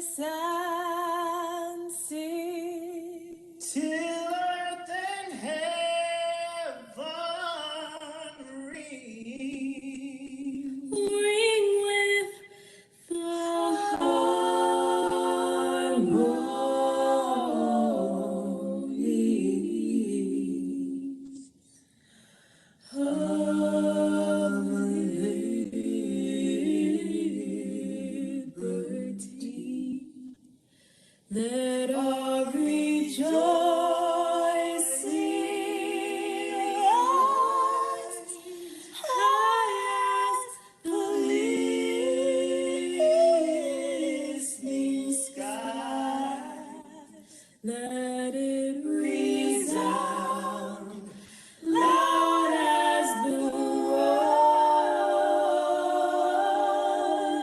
rejoice and sing till earth and heaven ring. Ring with the harmonies of liberty that are rejoicing high as the listening sky. Let it resound loud as the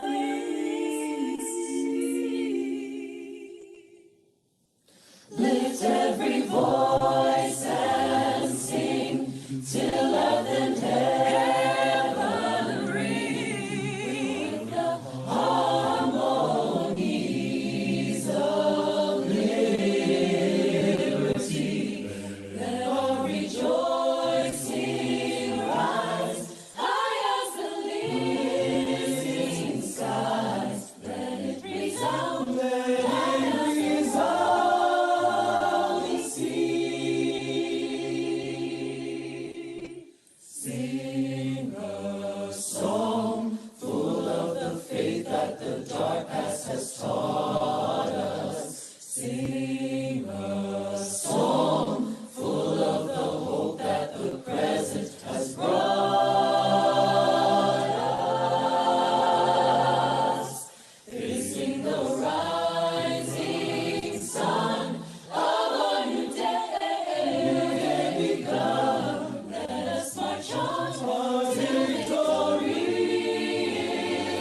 rolling sea. Lift every voice and sing till earth and heaven ring the harmonies of liberty. Let all rejoicing rise high as the listening skies. Let it resound, let it resound, sing a song full of the faith that the dark past has taught us. Sing a song full of the hope that the present has brought us. Facing the rising sun of a new day begun. Let us march on till victory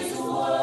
is won.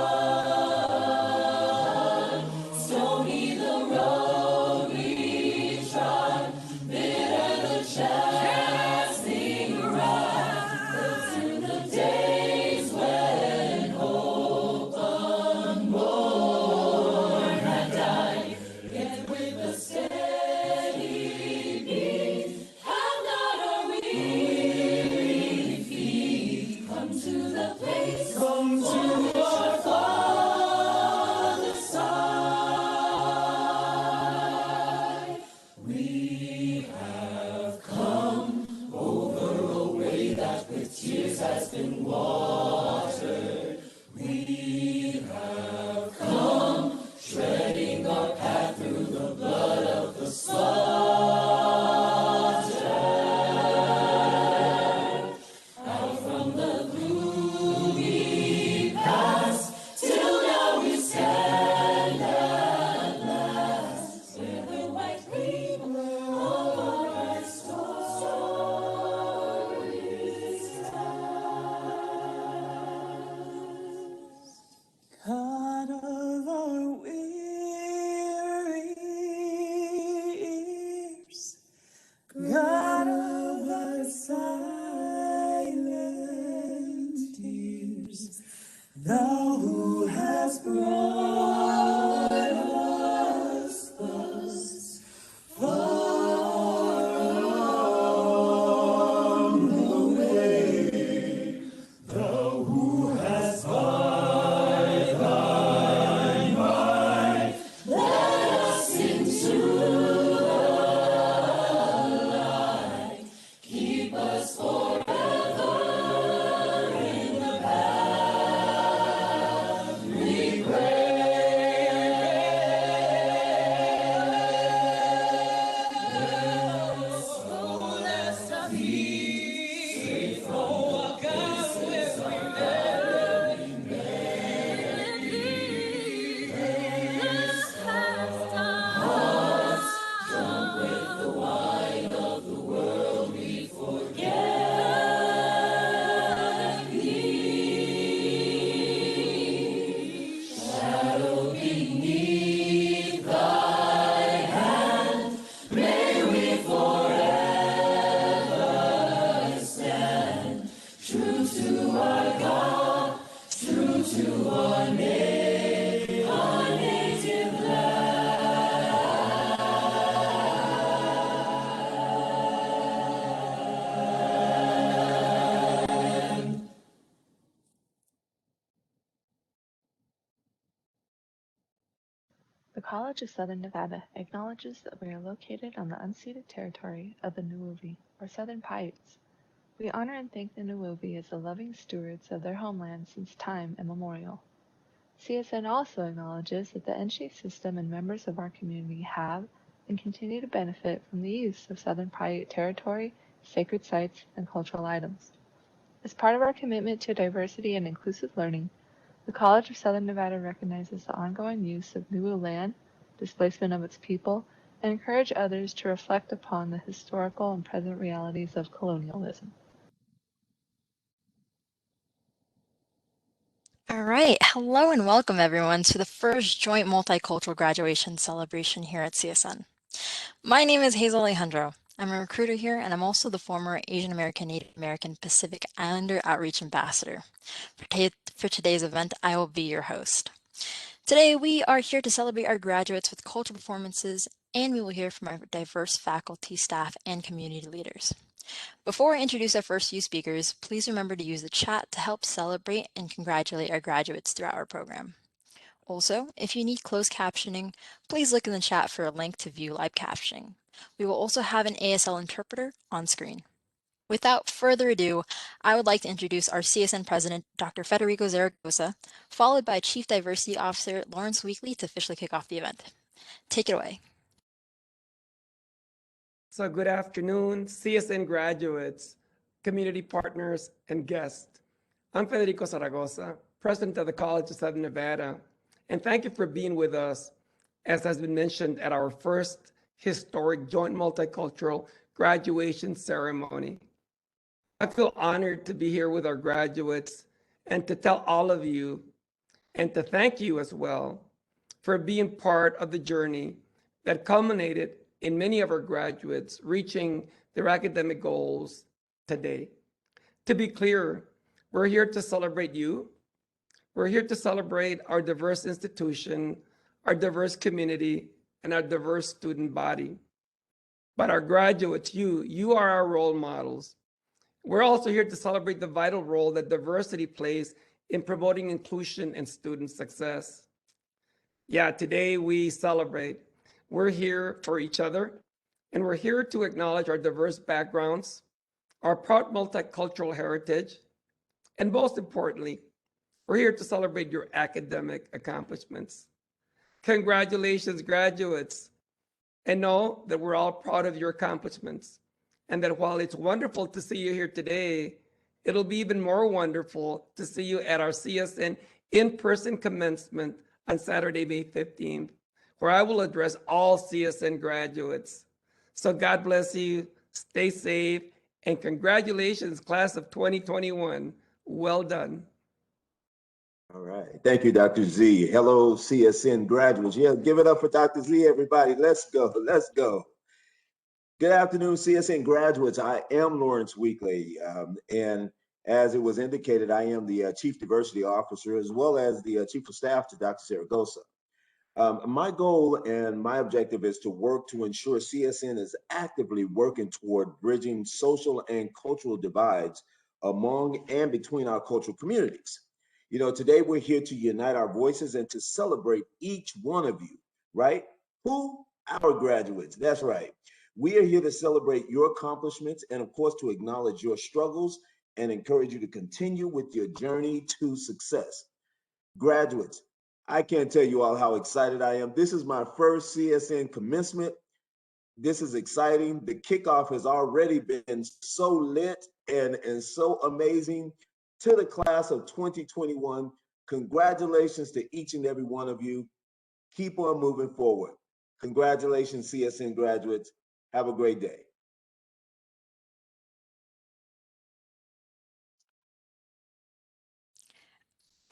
College of Southern Nevada acknowledges that we are located on the unceded territory of the Nuwuvi, or Southern Paiutes. We honor and thank the Nuwuvi as the loving stewards of their homeland since time immemorial. CSN also acknowledges that the NSHE system and members of our community have and continue to benefit from the use of Southern Paiute territory, sacred sites, and cultural items. As part of our commitment to diversity and inclusive learning, the College of Southern Nevada recognizes the ongoing use of Nuwu land, displacement of its people, and encourage others to reflect upon the historical and present realities of colonialism. All right, hello and welcome everyone to the first joint multicultural graduation celebration here at CSN. My name is Hazel Alejandro. I'm a recruiter here and I'm also the former Asian American Native American Pacific Islander Outreach Ambassador. For today's event, I will be your host. Today we are here to celebrate our graduates with cultural performances and we will hear from our diverse faculty, staff, and community leaders. Before I introduce our first few speakers, please remember to use the chat to help celebrate and congratulate our graduates throughout our program. Also, if you need closed captioning, please look in the chat for a link to view live captioning. We will also have an ASL interpreter on screen. Without further ado, I would like to introduce our CSN President, Dr. Federico Zaragoza, followed by Chief Diversity Officer Lawrence Weekly to officially kick off the event. Take it away. So good afternoon, CSN graduates, community partners, and guests. I'm Federico Zaragoza, President of the College of Southern Nevada, and thank you for being with us, as has been mentioned, at our first historic joint multicultural graduation ceremony. I feel honored to be here with our graduates and to tell all of you and to thank you as well for being part of the journey that culminated in many of our graduates reaching their academic goals today. To be clear, we're here to celebrate you. We're here to celebrate our diverse institution, our diverse community, and our diverse student body. But our graduates, you are our role models. We're also here to celebrate the vital role that diversity plays in promoting inclusion and student success. Yeah, today we celebrate. We're here for each other, and we're here to acknowledge our diverse backgrounds, our proud multicultural heritage, and most importantly, we're here to celebrate your academic accomplishments. Congratulations, graduates, and know that we're all proud of your accomplishments, and that while it's wonderful to see you here today, it'll be even more wonderful to see you at our CSN in-person commencement on Saturday, May 15th, where I will address all CSN graduates. So God bless you, stay safe, and congratulations, class of 2021. Well done. All right. Thank you, Dr. Z. Hello, CSN graduates. Yeah, give it up for Dr. Z, everybody. Let's go. Let's go. Good afternoon, CSN graduates. I am Lawrence Weekly, and as it was indicated, I am the Chief Diversity Officer as well as the Chief of Staff to Dr. Zaragoza. My goal and my objective is to work to ensure CSN is actively working toward bridging social and cultural divides among and between our cultural communities. You know, today we're here to unite our voices and to celebrate each one of you, right? Who? Our graduates. That's right. We are here to celebrate your accomplishments and, of course, to acknowledge your struggles and encourage you to continue with your journey to success. Graduates, I can't tell you all how excited I am. This is my first CSN commencement. This is exciting. The kickoff has already been so lit and so amazing. To the class of 2021, congratulations to each and every one of you. Keep on moving forward. Congratulations, CSN graduates. Have a great day.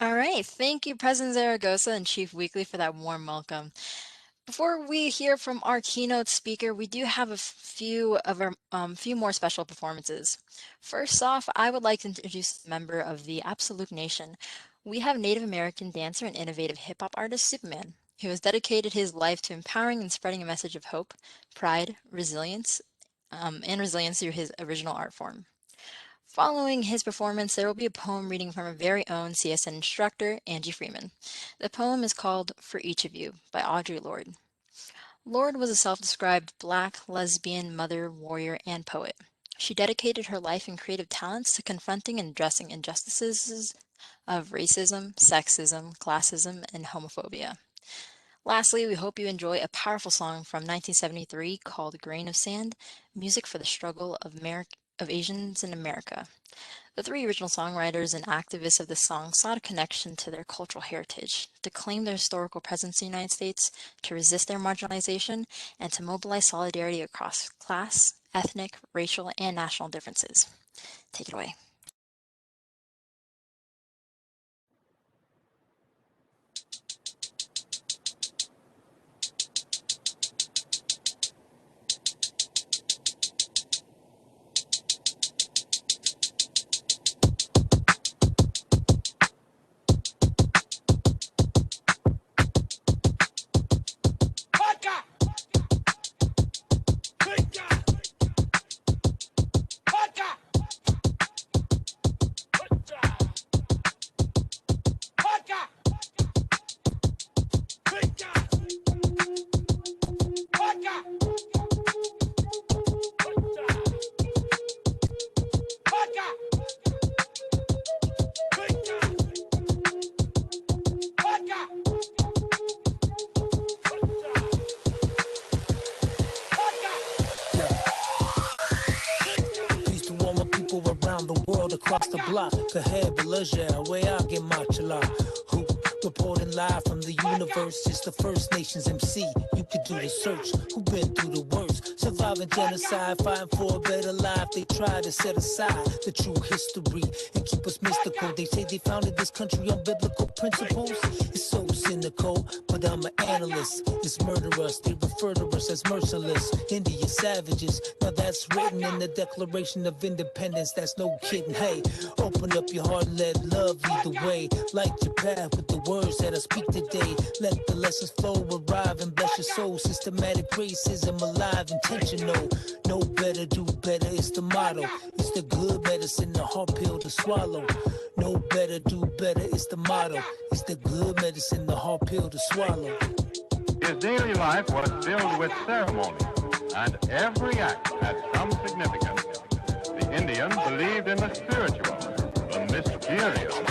All right, thank you, President Zaragoza and Chief Weekly, for that warm welcome. Before we hear from our keynote speaker, we do have a few more special performances. First off, I would like to introduce a member of the Absolute Nation. We have Native American dancer and innovative hip hop artist Superman, who has dedicated his life to empowering and spreading a message of hope, pride, resilience, and resilience through his original art form. Following his performance, there will be a poem reading from our very own CSN instructor, Angie Freeman. The poem is called For Each of You by Audre Lorde. Lorde was a self-described Black, lesbian, mother, warrior, and poet. She dedicated her life and creative talents to confronting and addressing injustices of racism, sexism, classism, and homophobia. Lastly, we hope you enjoy a powerful song from 1973 called Grain of Sand, music for the struggle of Asians in America. The three original songwriters and activists of this song sought a connection to their cultural heritage, to claim their historical presence in the United States, to resist their marginalization, and to mobilize solidarity across class, ethnic, racial, and national differences. Take it away. Around the world, across the block, Kaheb, Leisure, where I get my chala. Who reporting live from the universe? It's the First Nations MC. You could do the search. Who been through the worst? Surviving genocide, fighting for a better life. They try to set aside the true history and keep us mystical. They say they founded this country on biblical principles. It's so cynical, but I'm an analyst. It's murderous. They refer to us as merciless. India savages. Now that's written in the Declaration of Independence. That's no kidding. Hey, open up your heart and let love lead the way. Light your path with the words that I speak today. Let the lessons flow, arrive and bless your soul. Systematic racism alive, intentional. Know better, do better, it's the motto. It's the good medicine, the hard pill to swallow. Know better, do better, it's the motto. It's the good medicine, the hard pill to swallow. His daily life was filled with ceremony, and every act had some significance. The Indians believed in the spiritual, the mysterious.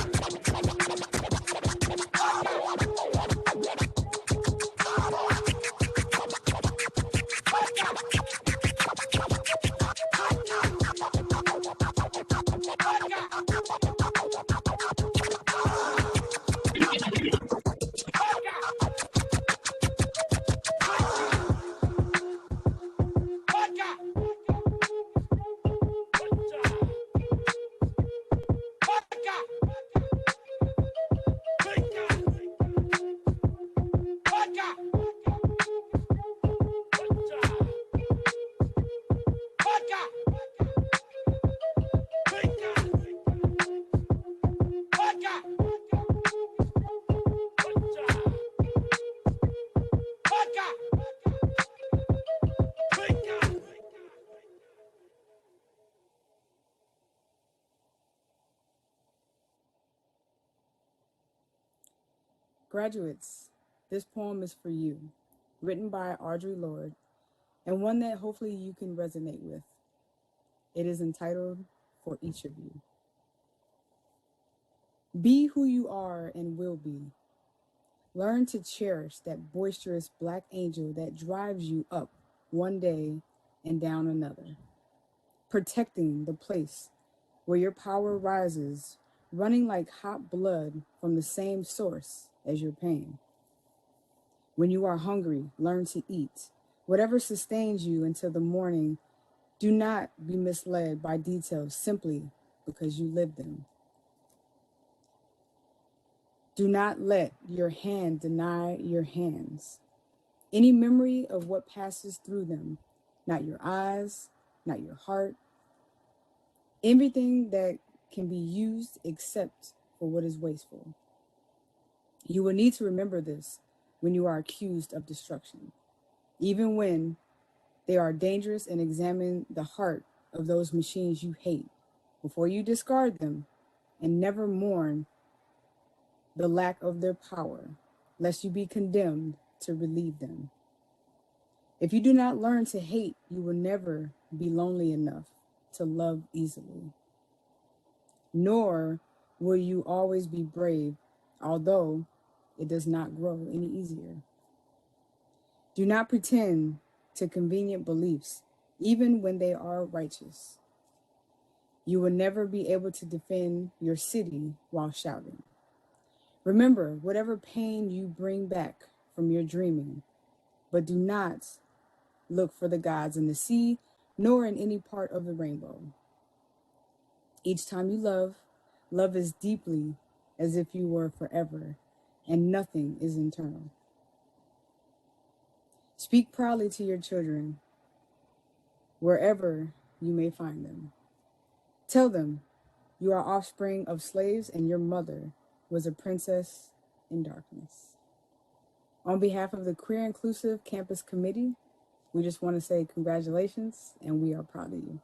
Graduates, this poem is for you, written by Audre Lorde, and one that hopefully you can resonate with. It is entitled For Each of You. Be who you are and will be. Learn to cherish that boisterous black angel that drives you up one day and down another, protecting the place where your power rises, running like hot blood from the same source as your pain. When you are hungry, learn to eat. Whatever sustains you until the morning, do not be misled by details simply because you live them. Do not let your hand deny your hands. Any memory of what passes through them, not your eyes, not your heart, everything that can be used except for what is wasteful. You will need to remember this when you are accused of destruction, even when they are dangerous, and examine the heart of those machines you hate. before you discard them, and never mourn the lack of their power, lest you be condemned to relieve them. If you do not learn to hate, you will never be lonely enough to love easily. Nor will you always be brave, although it does not grow any easier. Do not pretend to convenient beliefs, even when they are righteous. You will never be able to defend your city while shouting. Remember whatever pain you bring back from your dreaming, but do not look for the gods in the sea, nor in any part of the rainbow. Each time you love, love as deeply as if you were forever, and nothing is internal. Speak proudly to your children, wherever you may find them. Tell them you are offspring of slaves and your mother was a princess in darkness. On behalf of the Queer Inclusive Campus Committee, we just want to say congratulations and we are proud of you.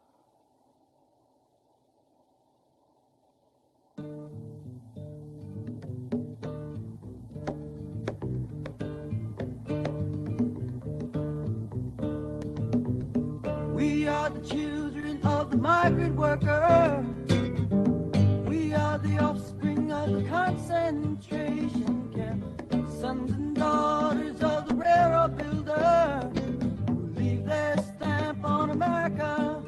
We are the children of the migrant worker. We are the offspring of the concentration camp. Sons and daughters of the railroad builder who leave their stamp on America.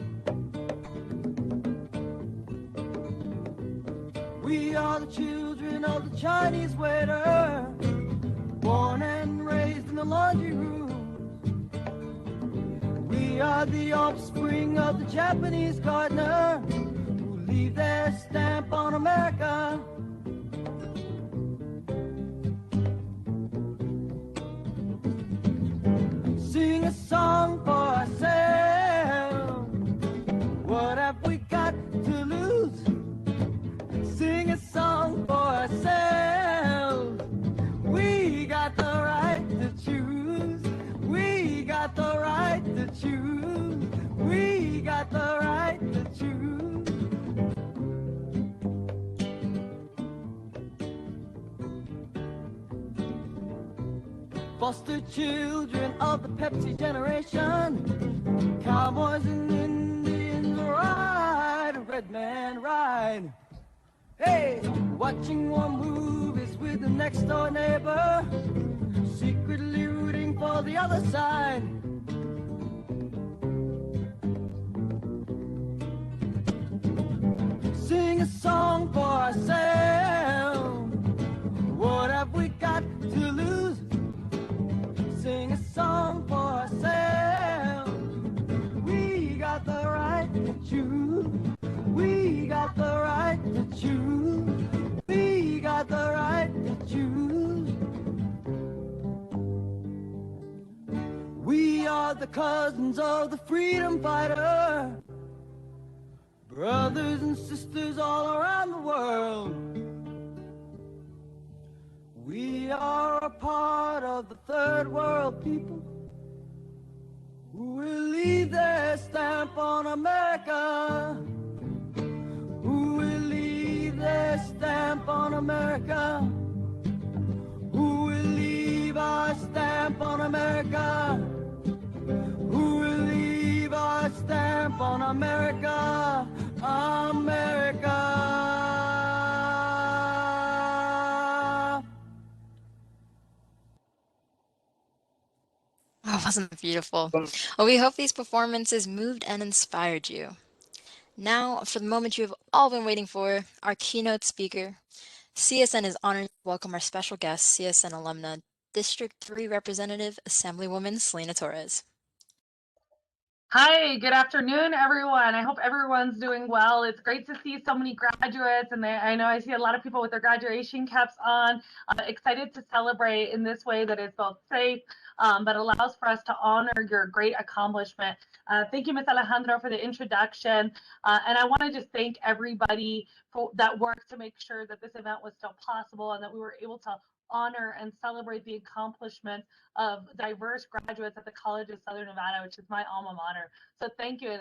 We are the children of the Chinese waiter, born and raised in the laundry room. We are the offspring of the Japanese gardener who leave their stamp on America. Sing a song for ourselves. What have we got to lose? Sing a song for ourselves. We got the right to choose. We got the right to choose. We got the right to choose. Foster children of the Pepsi generation. Cowboys and Indians ride, a red man ride. Hey, watching war movies with the next door neighbor, secretly rooting for the other side. Sing a song for ourselves. What have we got to lose? Sing a song for ourselves. We got the right to choose. We got the right to choose. We got the right to choose. We are the cousins of the freedom fighter, brothers and sisters all around the world. We are a part of the third world people who will leave their stamp on America. Who will leave their stamp on America? Who will leave our stamp on America? Who will leave our stamp on America? America. Oh, wasn't that beautiful? Well, we hope these performances moved and inspired you. Now, for the moment you have all been waiting for, our keynote speaker. CSN is honored to welcome our special guest, CSN alumna, District 3 Representative, Assemblywoman Selena Torres. Hi, good afternoon, everyone. I hope everyone's doing well. It's great to see so many graduates, and I know I see a lot of people with their graduation caps on. Excited to celebrate in this way that is both safe, but allows for us to honor your great accomplishment. Thank you, Ms. Alejandro, for the introduction. And I want to just thank everybody that worked to make sure that this event was still possible and that we were able to honor and celebrate the accomplishments of diverse graduates at the College of Southern Nevada, which is my alma mater. So thank you.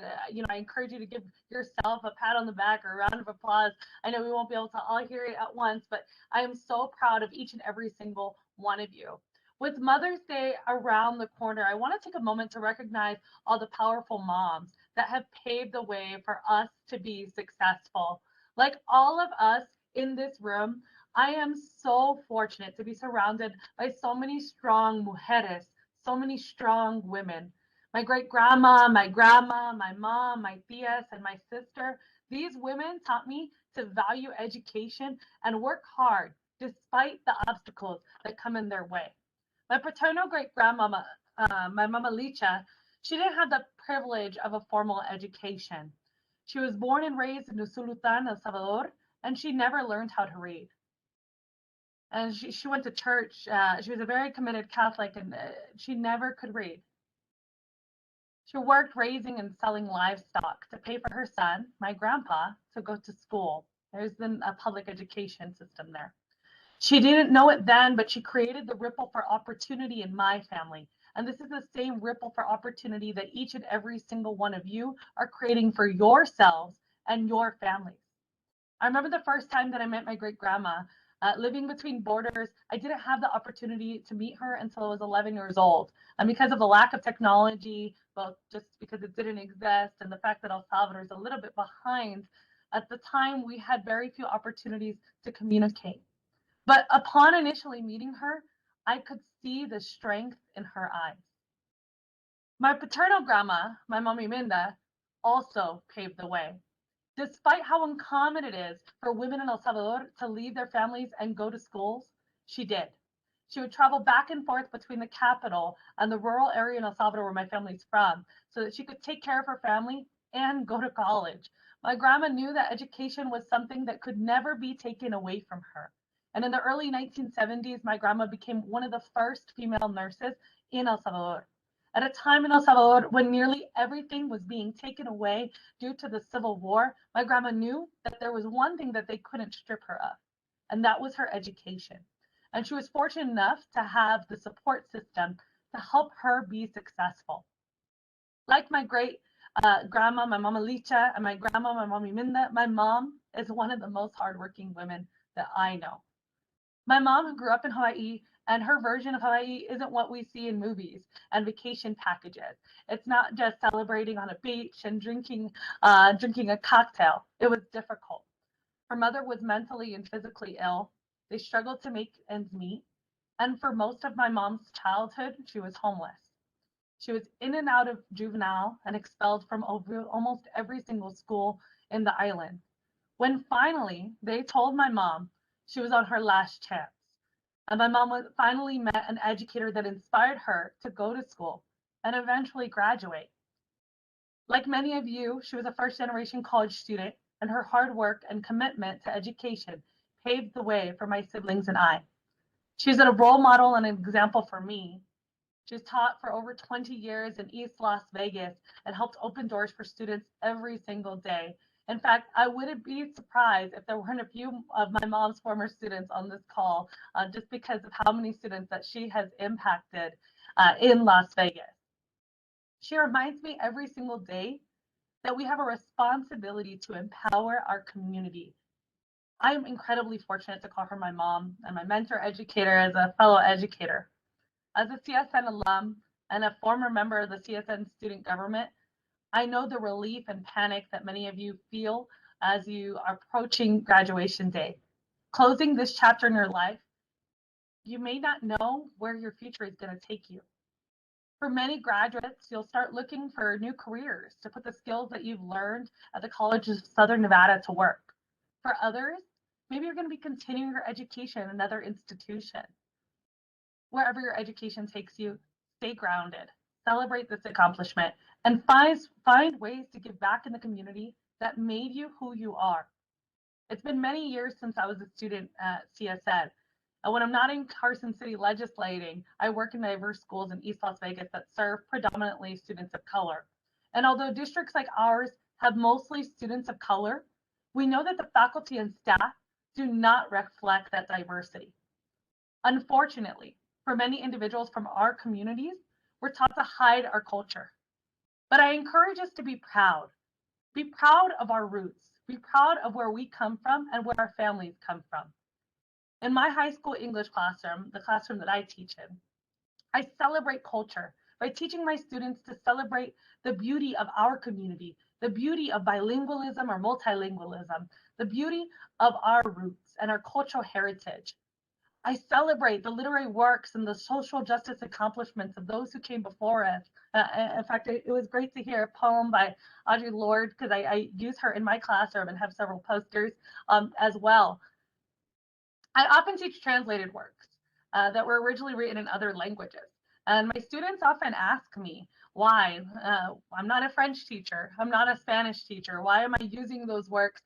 I encourage you to give yourself a pat on the back or a round of applause. I know we won't be able to all hear it at once, but I am so proud of each and every single one of you. With Mother's Day around the corner, I want to take a moment to recognize all the powerful moms that have paved the way for us to be successful. Like all of us in this room, I am so fortunate to be surrounded by so many strong mujeres, so many strong women. My great grandma, my grandma, my mom, my tias, and my sister, these women taught me to value education and work hard despite the obstacles that come in their way. My paternal great grandmama, my mama Licha, she didn't have the privilege of a formal education. She was born and raised in Usulutan, El Salvador, and she never learned how to read. And she went to church. She was a very committed Catholic, and she never could read. She worked raising and selling livestock to pay for her son, my grandpa, to go to school. There's been a public education system there. She didn't know it then, but she created the ripple for opportunity in my family. And this is the same ripple for opportunity that each and every single one of you are creating for yourselves and your families. I remember the first time that I met my great grandma. Living between borders, I didn't have the opportunity to meet her until I was 11 years old. And because of the lack of technology, both just because it didn't exist and the fact that El Salvador is a little bit behind, at the time we had very few opportunities to communicate. But upon initially meeting her, I could see the strength in her eyes. My paternal grandma, my mommy Minda, also paved the way. Despite how uncommon it is for women in El Salvador to leave their families and go to schools, she did. She would travel back and forth between the capital and the rural area in El Salvador where my family's from so that she could take care of her family and go to college. My grandma knew that education was something that could never be taken away from her. And in the early 1970s, my grandma became one of the first female nurses in El Salvador. At a time in El Salvador when nearly everything was being taken away due to the Civil War, my grandma knew that there was one thing that they couldn't strip her of, and that was her education. And she was fortunate enough to have the support system to help her be successful. Like my great grandma, my mama Licha, and my grandma, my mommy Minda, my mom is one of the most hardworking women that I know. My mom grew up in Hawaii, and her version of Hawaii isn't what we see in movies and vacation packages. It's not just celebrating on a beach and drinking a cocktail. It was difficult. Her mother was mentally and physically ill. They struggled to make ends meet. And for most of my mom's childhood, she was homeless. She was in and out of juvenile and expelled from almost every single school in the island. When finally they told my mom she was on her last chance, and my mom finally met an educator that inspired her to go to school and eventually graduate. Like many of you, she was a first generation college student, and her hard work and commitment to education paved the way for my siblings and I. She's a role model and an example for me. She's taught for over 20 years in East Las Vegas and helped open doors for students every single day. In fact, I wouldn't be surprised if there weren't a few of my mom's former students on this call, just because of how many students that she has impacted in Las Vegas. She reminds me every single day that we have a responsibility to empower our community. I am incredibly fortunate to call her my mom and my mentor educator as a fellow educator. As a CSN alum and a former member of the CSN student government, I know the relief and panic that many of you feel as you are approaching graduation day. Closing this chapter in your life, you may not know where your future is going to take you. For many graduates, you'll start looking for new careers to put the skills that you've learned at the College of Southern Nevada to work. For others, maybe you're going to be continuing your education in another institution. Wherever your education takes you, stay grounded, celebrate this accomplishment, and find ways to give back in the community that made you who you are. It's been many years since I was a student at CSN. And when I'm not in Carson City legislating, I work in diverse schools in East Las Vegas that serve predominantly students of color. And although districts like ours have mostly students of color, we know that the faculty and staff do not reflect that diversity. Unfortunately, for many individuals from our communities, we're taught to hide our culture. But I encourage us to be proud. Be proud of our roots. Be proud of where we come from and where our families come from. In my high school English classroom, the classroom that I teach in, I celebrate culture by teaching my students to celebrate the beauty of our community, the beauty of bilingualism or multilingualism, the beauty of our roots and our cultural heritage. I celebrate the literary works and the social justice accomplishments of those who came before us. In fact, it was great to hear a poem by Audre Lorde, because I use her in my classroom and have several posters as well. I often teach translated works that were originally written in other languages. And my students often ask me why. I'm not a French teacher. I'm not a Spanish teacher. Why am I using those works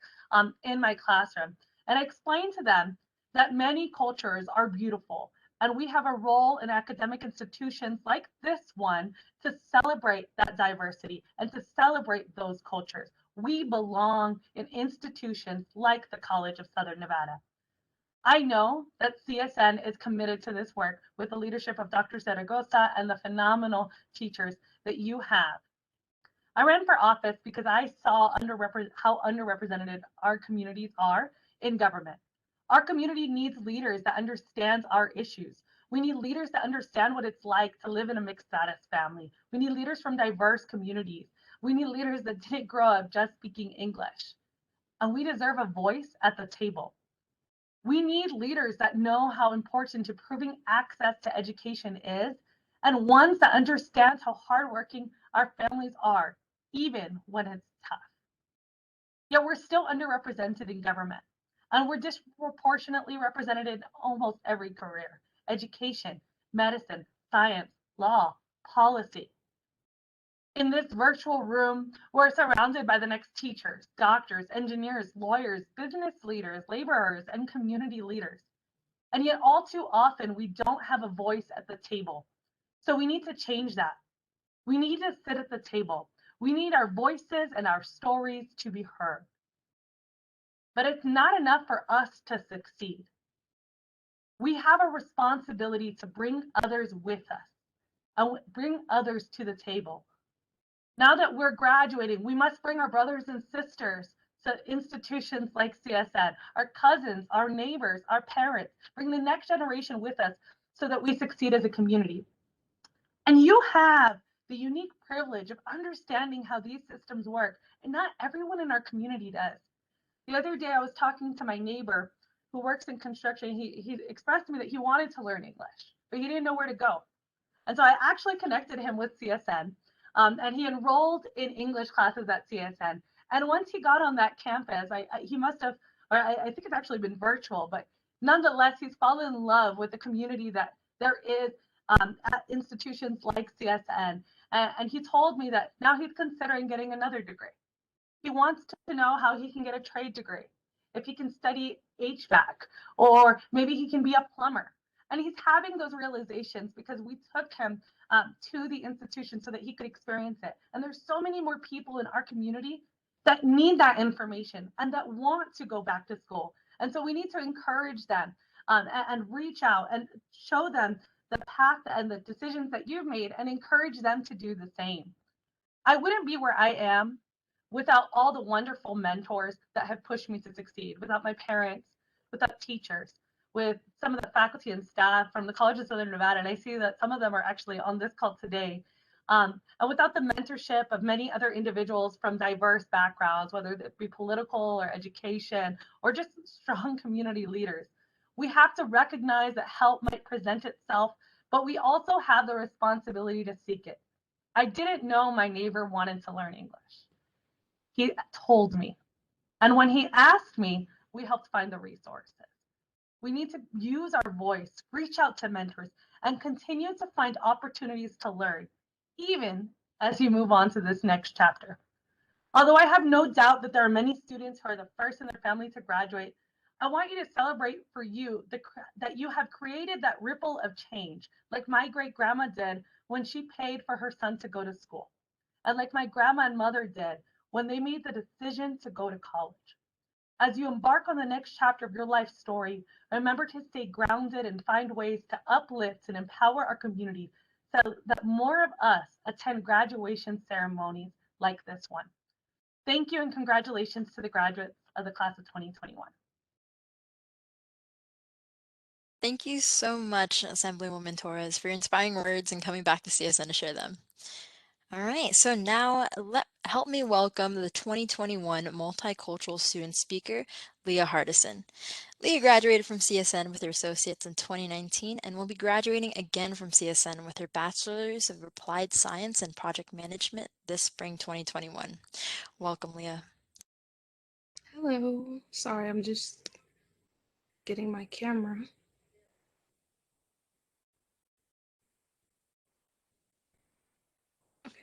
in my classroom? And I explain to them that many cultures are beautiful. And we have a role in academic institutions like this one to celebrate that diversity and to celebrate those cultures. We belong in institutions like the College of Southern Nevada. I know that CSN is committed to this work with the leadership of Dr. Zaragoza and the phenomenal teachers that you have. I ran for office because I saw how underrepresented our communities are in government. Our community needs leaders that understand our issues. We need leaders that understand what it's like to live in a mixed status family. We need leaders from diverse communities. We need leaders that didn't grow up just speaking English. And we deserve a voice at the table. We need leaders that know how important improving access to education is, and ones that understand how hardworking our families are, even when it's tough. Yet we're still underrepresented in government, and we're disproportionately represented in almost every career: education, medicine, science, law, policy. In this virtual room, we're surrounded by the next teachers, doctors, engineers, lawyers, business leaders, laborers, and community leaders. And yet all too often, we don't have a voice at the table. So we need to change that. We need to sit at the table. We need our voices and our stories to be heard. But it's not enough for us to succeed. We have a responsibility to bring others with us and bring others to the table. Now that we're graduating, we must bring our brothers and sisters to institutions like CSN, our cousins, our neighbors, our parents, bring the next generation with us so that we succeed as a community. And you have the unique privilege of understanding how these systems work, and not everyone in our community does. The other day, I was talking to my neighbor who works in construction. He expressed to me that he wanted to learn English, but he didn't know where to go. And so I actually connected him with CSN, and he enrolled in English classes at CSN. And once he got on that campus, he must have, or I think it's actually been virtual, but nonetheless, he's fallen in love with the community that there is at institutions like CSN. And he told me that now he's considering getting another degree. He wants to know how he can get a trade degree, if he can study HVAC, or maybe he can be a plumber. And he's having those realizations because we took him to the institution so that he could experience it. And there's so many more people in our community that need that information and that want to go back to school. And so we need to encourage them and reach out and show them the path and the decisions that you've made and encourage them to do the same. I wouldn't be where I am without all the wonderful mentors that have pushed me to succeed, without my parents, without teachers, with some of the faculty and staff from the College of Southern Nevada. And I see that some of them are actually on this call today. And without the mentorship of many other individuals from diverse backgrounds, whether it be political or education or just strong community leaders. We have to recognize that help might present itself, but we also have the responsibility to seek it. I didn't know my neighbor wanted to learn English. He told me. And when he asked me, we helped find the resources. We need to use our voice, reach out to mentors, and continue to find opportunities to learn, even as you move on to this next chapter. Although I have no doubt that there are many students who are the first in their family to graduate, I want you to celebrate for you that you have created that ripple of change, like my great grandma did when she paid for her son to go to school, and like my grandma and mother did when they made the decision to go to college. As you embark on the next chapter of your life story, remember to stay grounded and find ways to uplift and empower our community so that more of us attend graduation ceremonies like this one. Thank you and congratulations to the graduates of the class of 2021. Thank you so much, Assemblywoman Torres, for your inspiring words and coming back to CSN to share them. All right, so now help me welcome the 2021 Multicultural Student Speaker, Leah Hardison. Leah graduated from CSN with her associates in 2019 and will be graduating again from CSN with her Bachelor's of Applied Science and Project Management this spring 2021. Welcome, Leah. Hello. Sorry, I'm just getting my camera. Okay.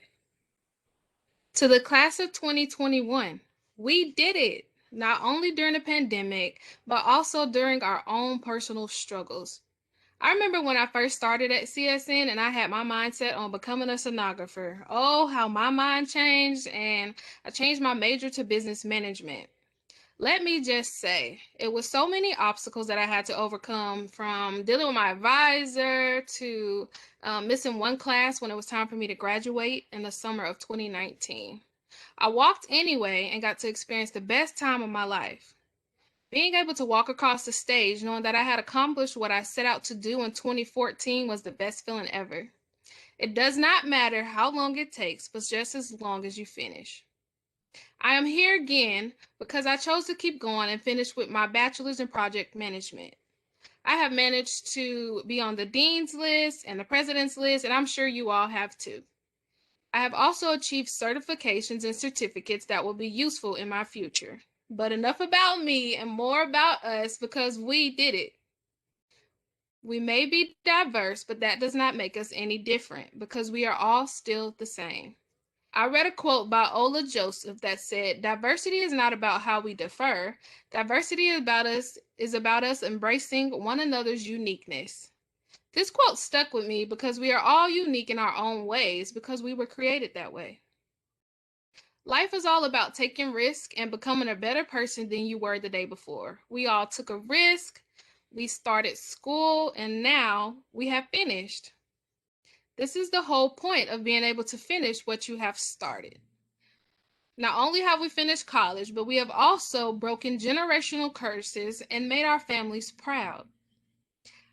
To the class of 2021, we did it, not only during the pandemic, but also during our own personal struggles. I remember when I first started at CSN and I had my mindset on becoming a sonographer. Oh, how my mind changed, and I changed my major to business management. Let me just say, it was so many obstacles that I had to overcome, from dealing with my advisor to missing one class when it was time for me to graduate in the summer of 2019. I walked anyway and got to experience the best time of my life. Being able to walk across the stage knowing that I had accomplished what I set out to do in 2014 was the best feeling ever. It does not matter how long it takes, but just as long as you finish. I am here again because I chose to keep going and finish with my bachelor's in project management. I have managed to be on the dean's list and the president's list, and I'm sure you all have too. I have also achieved certifications and certificates that will be useful in my future. But enough about me and more about us, because we did it. We may be diverse, but that does not make us any different because we are all still the same. I read a quote by Ola Joseph that said, "Diversity is not about how we differ. Diversity is about us embracing one another's uniqueness." This quote stuck with me because we are all unique in our own ways because we were created that way. Life is all about taking risk and becoming a better person than you were the day before. We all took a risk. We started school and now we have finished. This is the whole point of being able to finish what you have started. Not only have we finished college, but we have also broken generational curses and made our families proud.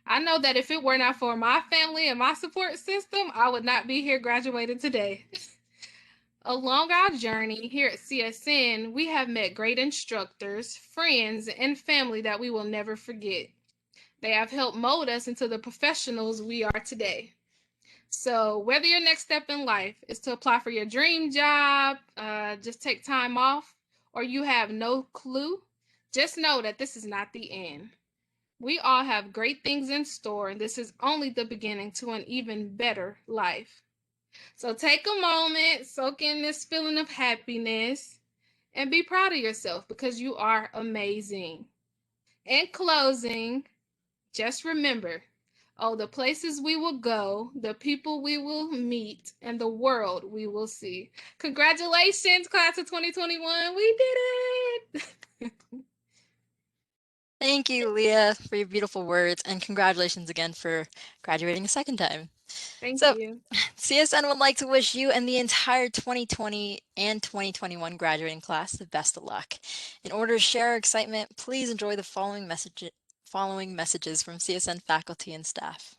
I know that if it were not for my family and my support system, I would not be here graduating today. Along our journey here at CSN, we have met great instructors, friends, and family that we will never forget. They have helped mold us into the professionals we are today. So whether your next step in life is to apply for your dream job, just take time off, or you have no clue, just know that this is not the end. We all have great things in store, and this is only the beginning to an even better life. So take a moment, soak in this feeling of happiness, and be proud of yourself because you are amazing. In closing, just remember, oh, the places we will go, the people we will meet, and the world we will see. Congratulations, class of 2021. We did it. Thank you, Leah, for your beautiful words, and congratulations again for graduating a second time. Thank So, you. CSN would like to wish you and the entire 2020 and 2021 graduating class the best of luck. In order to share our excitement, please enjoy the following messages from CSN faculty and staff.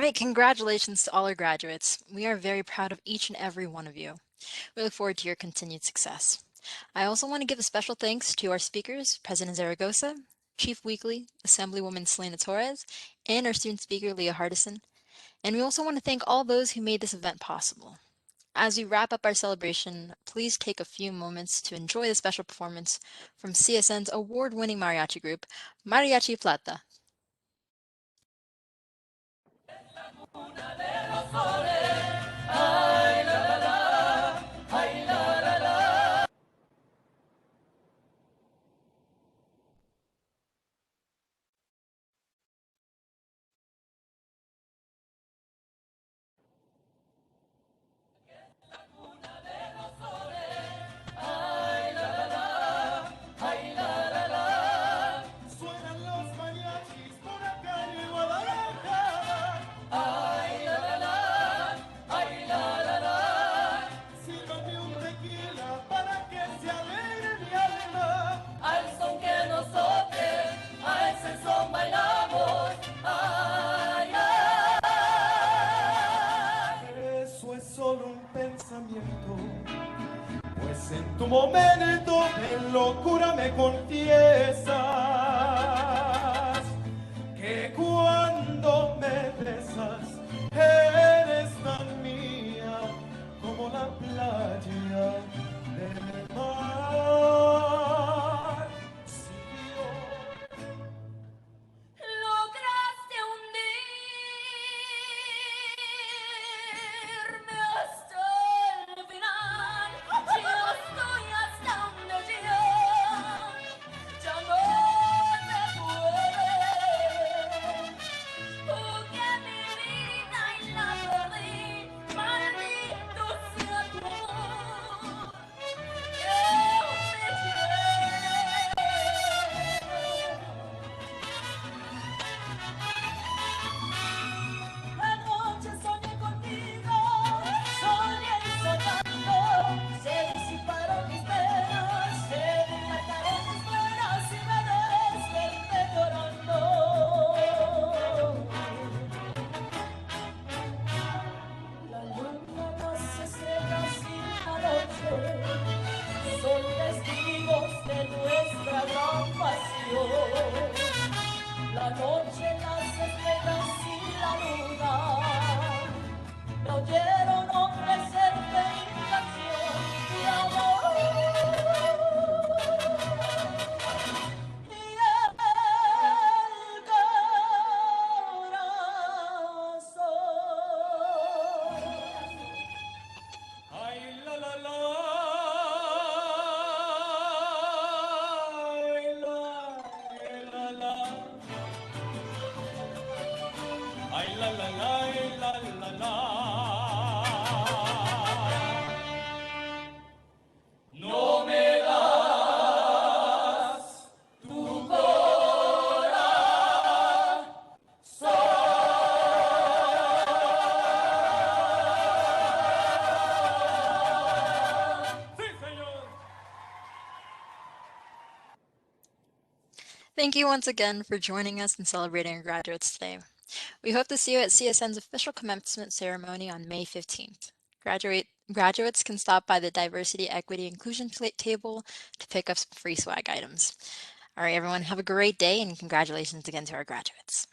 right, congratulations to all our graduates. We are very proud of each and every one of you. We look forward to your continued success. I also want to give a special thanks to our speakers, President Zaragoza, Chief Weekly, Assemblywoman Selena Torres, and our student speaker, Leah Hardison. And we also want to thank all those who made this event possible. As we wrap up our celebration, please take a few moments to enjoy the special performance from CSN's award-winning mariachi group, Mariachi Plata. Suenan los mariachis por acá en Guadalajara. Ay, la, la, la. Ay, la, la, la. Sírvame un tequila para que se alegre mi alma. Al son que nosotros, a ese son bailamos. Ay, ay. Eso es solo un pensamiento. Pues en tu momento en locura me confiesas que cuando me besas eres tan mía como la playa del mar. Si lograste hundirme hasta el final, yo estoy hasta donde ya no te puedo, porque mi vida y la perdí, maldito sea tu amor, que me Anoche soñé contigo, soñé soñando, se disiparon mis penas, se desmarcaron mis penas y me desperté llorando. La luna, las estrellas y la noche son testigos de nuestra gran pasión. La noche, las estrellas y la luna me oyeron ofrecerte mi canción de amor. Y el corazón. Ay, la, la, la. Ay, la, la, la. Ay, la, la, la, la, la, la. No me das tu corazón. Sí, señor. Thank you once again for joining us and celebrating our graduates today. We hope to see you at CSN's official commencement ceremony on May 15th. Graduates can stop by the Diversity, Equity, Inclusion table to pick up some free swag items. All right, everyone, have a great day and congratulations again to our graduates.